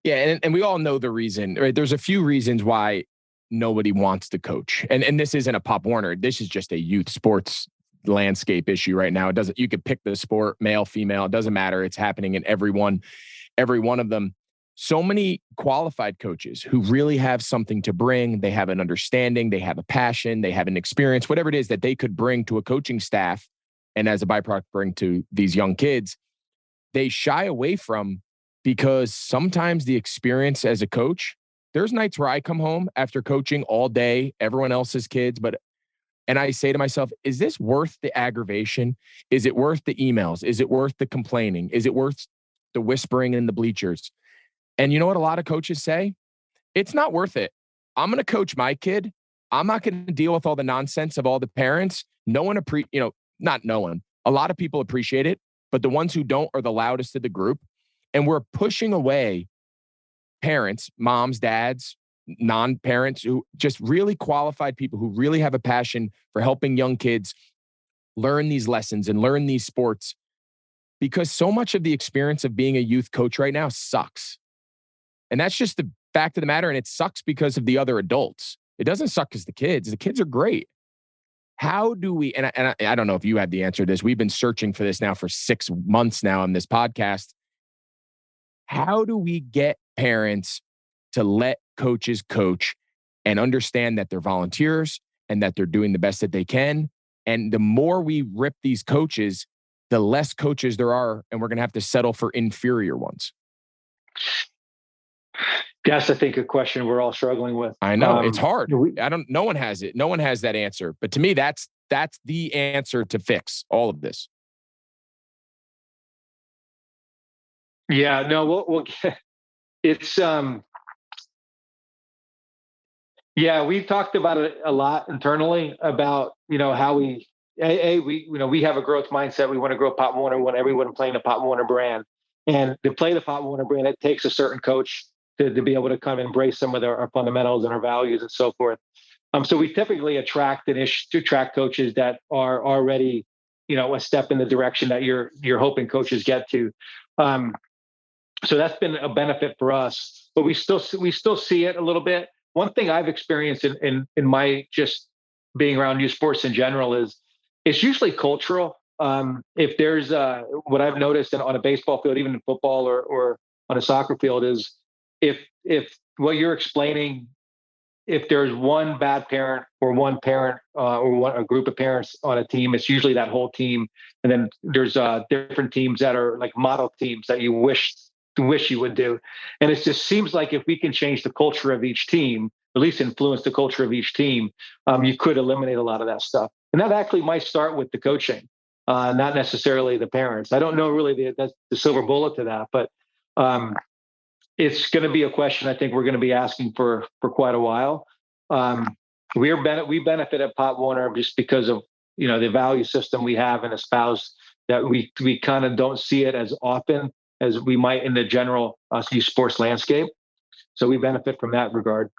Yeah, and we all know the reason, right? There's a few reasons why nobody wants to coach. And this isn't a Pop Warner. This is just a youth sports landscape issue right now. It doesn't, you could pick the sport, male, female, it doesn't matter. It's happening in every one of them. So many qualified coaches who really have something to bring. They have an understanding, they have a passion, they have an experience, whatever it is that they could bring to a coaching staff and as a byproduct bring to these young kids, they shy away from, because sometimes the experience as a coach, there's nights where I come home after coaching all day, everyone else's kids, and I say to myself, is this worth the aggravation? Is it worth the emails? Is it worth the complaining? Is it worth the whispering in the bleachers? And you know what a lot of coaches say? It's not worth it. I'm going to coach my kid. I'm not going to deal with all the nonsense of all the parents. No one not no one. A lot of people appreciate it, but the ones who don't are the loudest of the group. And we're pushing away parents, moms, dads, non-parents, who just really qualified people who really have a passion for helping young kids learn these lessons and learn these sports, because so much of the experience of being a youth coach right now sucks. And that's just the fact of the matter. And it sucks because of the other adults. It doesn't suck because the kids are great. How do we, and I don't know if you have the answer to this. We've been searching for this now for 6 months now on this podcast. How do we get parents to let coaches coach and understand that they're volunteers and that they're doing the best that they can? And the more we rip these coaches, the less coaches there are, and we're going to have to settle for inferior ones. That's, I think, a question we're all struggling with. I know it's hard. No one has it. No one has that answer. But to me, that's the answer to fix all of this. Yeah, no, we'll it's, yeah, we've talked about it a lot internally about, how we have a growth mindset. We want to grow Pop Warner. We want everyone playing the Pop Warner brand. And to play the Pop Warner brand, it takes a certain coach to be able to kind of embrace some of our fundamentals and our values and so forth. So we typically attract coaches that are already, a step in the direction that you're hoping coaches get to. So that's been a benefit for us, but we still see it a little bit. One thing I've experienced in my just being around youth sports in general is it's usually cultural. If there's what I've noticed on a baseball field, even in football or on a soccer field, is if what you're explaining, if there's one bad parent or one parent or a group of parents on a team, it's usually that whole team. And then there's different teams that are like model teams that you wish you would do. And it just seems like if we can change the culture of each team, at least influence the culture of each team, you could eliminate a lot of that stuff. And that actually might start with the coaching, not necessarily the parents. I don't know really that's the silver bullet to that, but it's going to be a question I think we're going to be asking for quite a while. We benefit at Pop Warner just because of the value system we have and espouse that we kind of don't see it as often as we might in the general youth sports landscape. So we benefit from that regard.